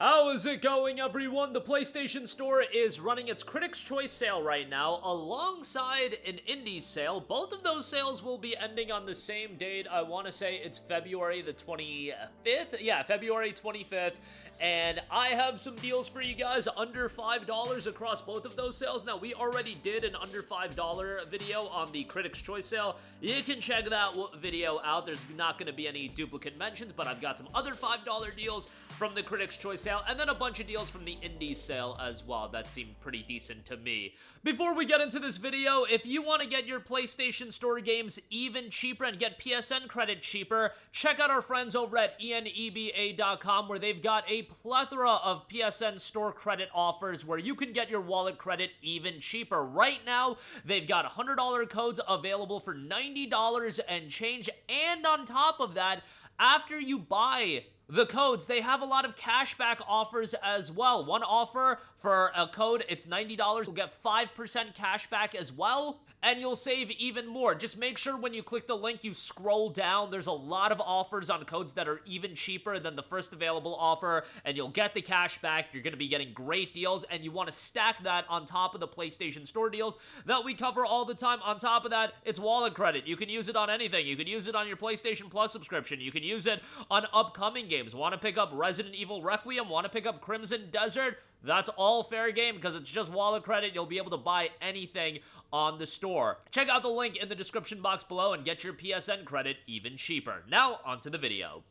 How is it going, everyone? The PlayStation Store is running its Critics' Choice sale right now alongside an indie sale. Both of those sales will be ending on the same date. I want to say it's February the 25th. Yeah, February 25th. And I have some deals for you guys under $5 across both of those sales. Now, we already did an under $5 video on the Critics' Choice sale. You can check that video out. There's not going to be any duplicate mentions, but I've got some other $5 deals from the Critics' Choice sale, and then a bunch of deals from the Indie sale as well. That seemed pretty decent to me. Before we get into this video, if you want to get your PlayStation Store games even cheaper and get PSN credit cheaper, check out our friends over at eneba.com, where they've got a plethora of PSN Store credit offers where you can get your wallet credit even cheaper. Right now, they've got $100 codes available for $90 and change, and on top of that, after you buy the codes, they have a lot of cashback offers as well. One offer for a code, it's $90. You'll get 5% cashback as well, and you'll save even more. Just make sure when you click the link, you scroll down. There's a lot of offers on codes that are even cheaper than the first available offer, and you'll get the cashback. You're going to be getting great deals, and you want to stack that on top of the PlayStation Store deals that we cover all the time. On top of that, it's wallet credit. You can use it on anything. You can use it on your PlayStation Plus subscription. You can use it on upcoming games. Want to pick up Resident Evil Requiem? Want to pick up Crimson Desert? That's all fair game because it's just wallet credit. You'll be able to buy anything on the store. Check out the link in the description box below and get your PSN credit even cheaper. Now, onto the video.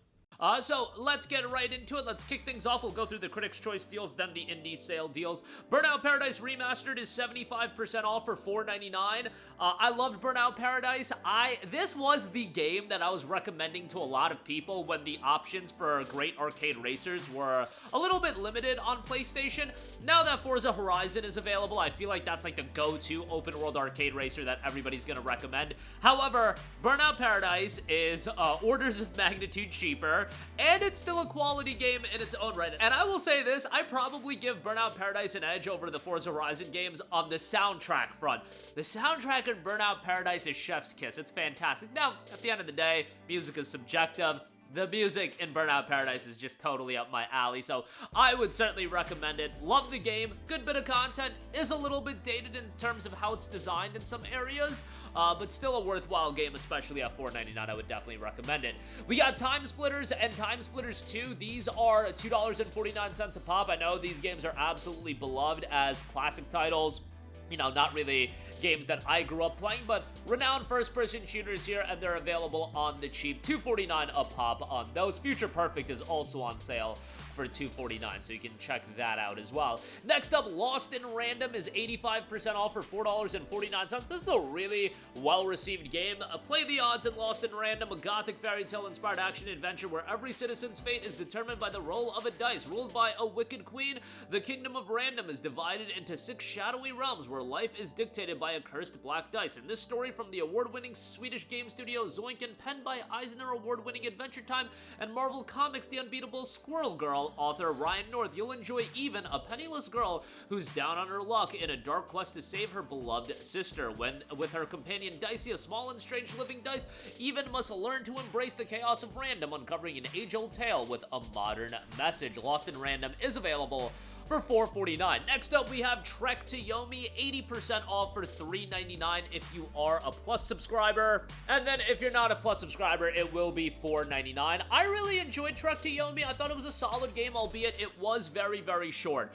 So let's get right into it. Let's kick things off. We'll go through the Critics' Choice deals, then the Indie sale deals. Burnout Paradise Remastered is 75% off for $4.99. I loved Burnout Paradise. This was the game that I was recommending to a lot of people when the options for great arcade racers were a little bit limited on PlayStation. Now that Forza Horizon is available, I feel like that's like the go-to open world arcade racer that everybody's gonna recommend. However, Burnout Paradise is orders of magnitude cheaper, and it's still a quality game in its own right. And I will say this, I probably give Burnout Paradise an edge over the Forza Horizon games on the soundtrack front. The soundtrack in Burnout Paradise is chef's kiss. It's fantastic. Now, at the end of the day, music is subjective. The music in Burnout Paradise is just totally up my alley, so I would certainly recommend it. Love the game, good bit of content, is a little bit dated in terms of how it's designed in some areas, but still a worthwhile game, especially at $4.99. I would definitely recommend it. We got TimeSplitters and TimeSplitters 2. These are $2.49 a pop. I know these games are absolutely beloved as classic titles. You know, not really games that I grew up playing, but renowned first-person shooters here, and they're available on the cheap. $2.49 a pop on those. Future Perfect is also on sale for $2.49, so you can check that out as well. Next up, Lost in Random is 85% off for $4.49. This is a really well-received game. Play the odds in Lost in Random, a gothic fairy tale-inspired action-adventure where every citizen's fate is determined by the roll of a dice. Ruled by a wicked queen, the kingdom of Random is divided into 6 shadowy realms where life is dictated by a cursed black dice. In this story from the award-winning Swedish game studio Zoinken, penned by Eisner Award-winning Adventure Time and Marvel Comics' The Unbeatable Squirrel Girl author Ryan North, you'll enjoy Even, a penniless girl who's down on her luck in a dark quest to save her beloved sister. When, with her companion Dicey, a small and strange living dice, Even must learn to embrace the chaos of random, uncovering an age-old tale with a modern message. Lost in Random is available for $4.49. Next up, we have Trek to Yomi, 80% off for $3.99 if you are a Plus subscriber. And then if you're not a Plus subscriber, it will be $4.99. I really enjoyed Trek to Yomi. I thought it was a solid game, albeit it was very, very short.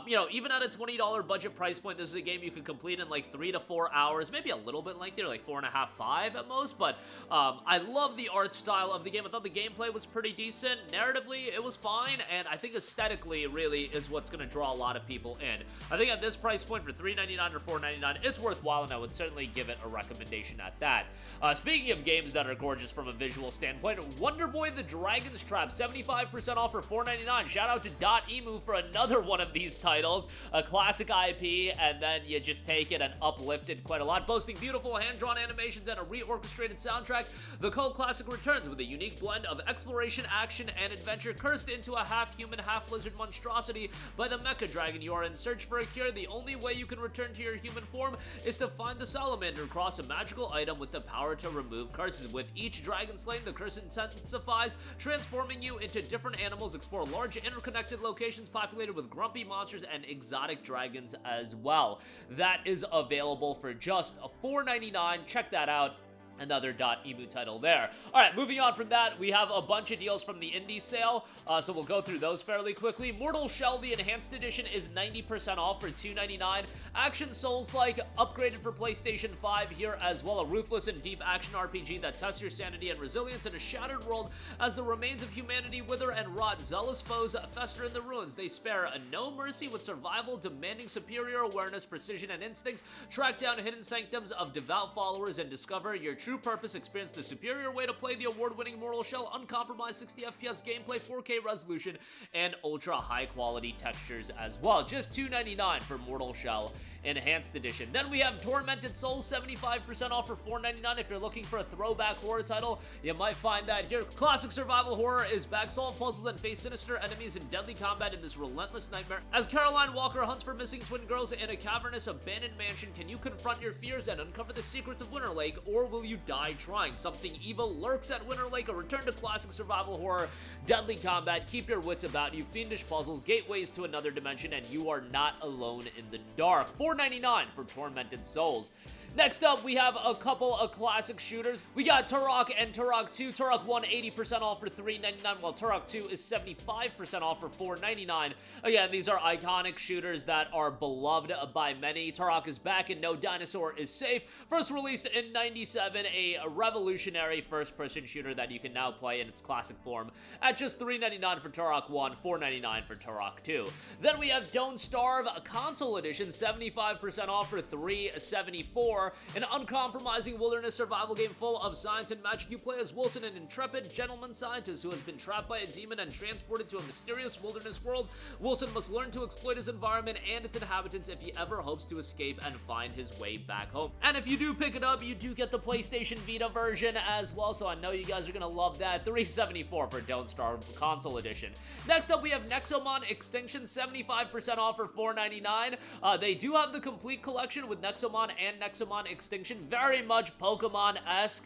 You know, even at a $20 budget price point, this is a game you could complete in like 3 to 4 hours, maybe a little bit lengthier, like 4.5, 5 at most. But I love the art style of the game. I thought the gameplay was pretty decent. Narratively, it was fine, and I think aesthetically really is what's going to draw a lot of people in. I think at this price point for $3.99 or $4.99, it's worthwhile, and I would certainly give it a recommendation at that. Speaking of games that are gorgeous from a visual standpoint, Wonder Boy the Dragon's Trap, 75% off for $4.99. Shout out to .emu for another one of these titles, a classic IP, and then you just take it and uplift it quite a lot. Boasting beautiful hand-drawn animations and a reorchestrated soundtrack, the cult classic returns with a unique blend of exploration, action, and adventure, cursed into a half-human, half-lizard monstrosity by the Mecha Dragon. You are in search for a cure. The only way you can return to your human form is to find the salamander and cross a magical item with the power to remove curses. With each dragon slain, the curse intensifies, transforming you into different animals. Explore large interconnected locations populated with grumpy monsters and exotic dragons as well. That is available for just $4.99. Check that out. Another .emu title there. Alright, moving on from that, we have a bunch of deals from the indie sale, so we'll go through those fairly quickly. Mortal Shell, the Enhanced Edition, is 90% off for $2.99. Action Souls-like, upgraded for PlayStation 5 here as well. A ruthless and deep action RPG that tests your sanity and resilience in a shattered world as the remains of humanity wither and rot. Zealous foes fester in the ruins. They spare no mercy with survival, demanding superior awareness, precision, and instincts. Track down hidden sanctums of devout followers and discover your true purpose. Experience the superior way to play the award-winning Mortal Shell, uncompromised 60 FPS gameplay, 4K resolution, and ultra high quality textures as well. Just $2.99 for Mortal Shell Enhanced Edition. Then we have Tormented Souls, 75% off for $4.99. If you're looking for a throwback horror title, you might find that here. Classic survival horror is back. Solve puzzles and face sinister enemies in deadly combat in this relentless nightmare. As Caroline Walker hunts for missing twin girls in a cavernous abandoned mansion, can you confront your fears and uncover the secrets of Winter Lake, or will you die trying? Something evil lurks at Winter Lake. A return to classic survival horror, deadly combat, keep your wits about you, fiendish puzzles, gateways to another dimension, and you are not alone in the dark. $4.99 for Tormented Souls. Next up, we have a couple of classic shooters. We got Turok and Turok 2. Turok 1, 80% off for $3.99, while Turok 2 is 75% off for $4.99. Again, these are iconic shooters that are beloved by many. Turok is back and no dinosaur is safe. First released in '97, a revolutionary first-person shooter that you can now play in its classic form at just $3.99 for Turok 1, $4.99 for Turok 2. Then we have Don't Starve, a console edition, 75% off for $3.74. An uncompromising wilderness survival game full of science and magic. You play as Wilson, an intrepid gentleman scientist who has been trapped by a demon and transported to a mysterious wilderness world. Wilson must learn to exploit his environment and its inhabitants if he ever hopes to escape and find his way back home. And if you do pick it up, you do get the PlayStation Vita version as well, so I know you guys are gonna love that. $3.74 for Don't Starve console edition. Next up, we have Nexomon Extinction, 75% off for $4.99. They do have the complete collection with Nexomon and Nexomon Extinction, very much Pokemon-esque.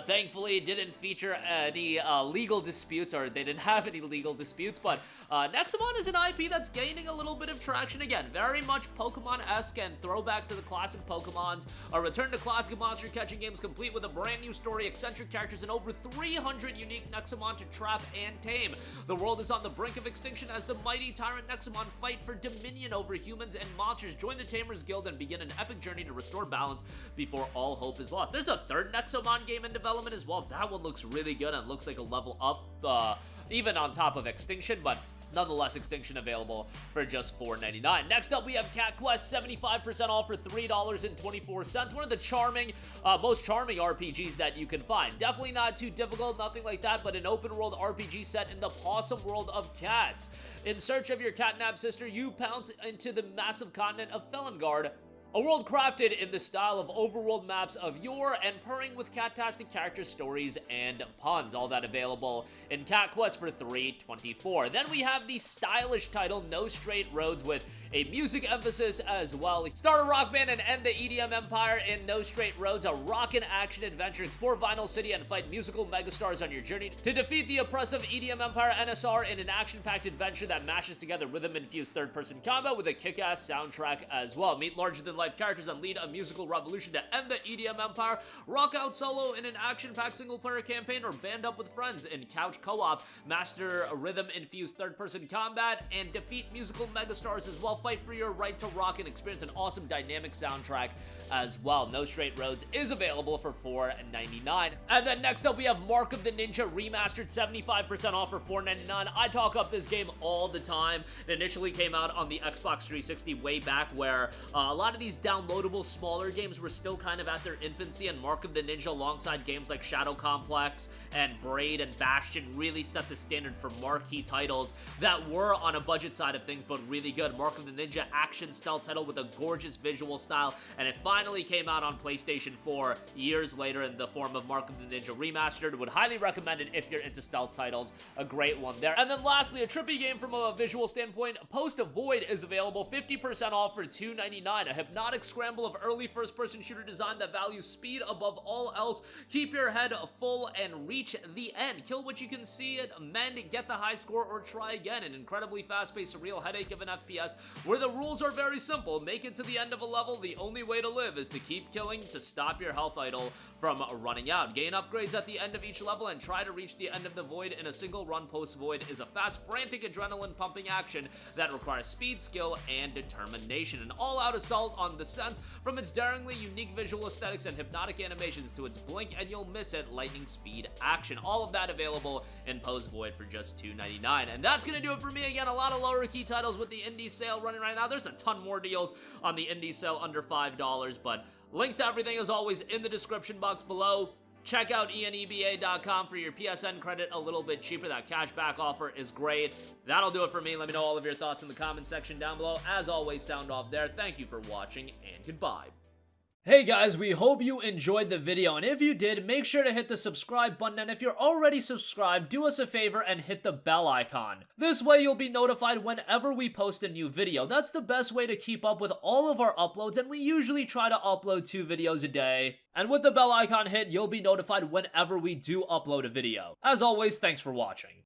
Thankfully, it didn't feature any legal disputes, or they didn't have any legal disputes, but Nexomon is an IP that's gaining a little bit of traction again. Very much Pokemon-esque and throwback to the classic Pokemons. A return to classic monster catching games complete with a brand new story, eccentric characters, and over 300 unique Nexomon to trap and tame. The world is on the brink of extinction as the mighty tyrant Nexomon fight for dominion over humans and monsters. Join the Tamers Guild and begin an epic journey to restore balance before all hope is lost. There's a third Nexomon game in development as well. That one looks really good and looks like a level up, even on top of Extinction, but nonetheless, Extinction available for just $4.99. Next up, we have Cat Quest, 75% off for $3.24. One of the most charming RPGs that you can find. Definitely not too difficult, nothing like that, but an open-world RPG set in the possum world of cats. In search of your catnap sister, you pounce into the massive continent of Felongard, a world crafted in the style of overworld maps of yore and purring with cat-tastic character stories and puns. All that available in Cat Quest for $3.24. Then we have the stylish title No Straight Roads with a music emphasis as well. Start a rock band and end the EDM empire in No Straight Roads, a rockin' action adventure. Explore Vinyl City and fight musical megastars on your journey to defeat the oppressive EDM empire NSR in an action-packed adventure that mashes together rhythm-infused third-person combat with a kick-ass soundtrack as well. Meet larger-than-life characters and lead a musical revolution to end the EDM empire. Rock out solo in an action-packed single-player campaign or band up with friends in couch co-op. Master a rhythm-infused third-person combat and defeat musical megastars as well. Fight for your right to rock and experience an awesome dynamic soundtrack as well. No Straight Roads is available for $4.99. And then next up, we have Mark of the Ninja Remastered, 75% off for $4.99. I talk up this game all the time. It initially came out on the Xbox 360 way back, where a lot of these downloadable smaller games were still kind of at their infancy, and Mark of the Ninja alongside games like Shadow Complex and Braid and Bastion really set the standard for marquee titles that were on a budget side of things but really good. Mark of of the Ninja action stealth title with a gorgeous visual style, and it finally came out on PlayStation 4 years later in the form of Mark of the Ninja Remastered. Would highly recommend it if you're into stealth titles. A great one there. And then lastly, a trippy game from a visual standpoint, Post Void is available 50% off for $2.99. A hypnotic scramble of early first-person shooter design that values speed above all else. Keep your head full and reach the end. Kill what you can see it, mend, get the high score, or try again. An incredibly fast-paced, surreal headache of an FPS where the rules are very simple. Make it to the end of a level. The only way to live is to keep killing to stop your health idol from running out. Gain upgrades at the end of each level and try to reach the end of the void in a single run. Post Void is a fast, frantic, adrenaline-pumping action that requires speed, skill, and determination. An all-out assault on the sense, from its daringly unique visual aesthetics and hypnotic animations to its blink and you'll miss it lightning speed action. All of that available in Post Void for just $2.99. And that's gonna do it for me. Again, a lot of lower key titles with the indie sale running right now. There's a ton more deals on the indie sale under $5, but links to everything as always in the description box below. Check out eneba.com for your PSN credit a little bit cheaper. That cashback offer is great. That'll do it for me. Let me know all of your thoughts in the comment section down below. As always, sound off there. Thank you for watching, and goodbye. Hey guys, we hope you enjoyed the video, and if you did, make sure to hit the subscribe button, and if you're already subscribed, do us a favor and hit the bell icon. This way you'll be notified whenever we post a new video. That's the best way to keep up with all of our uploads, and we usually try to upload 2 videos a day. And with the bell icon hit, you'll be notified whenever we do upload a video. As always, thanks for watching.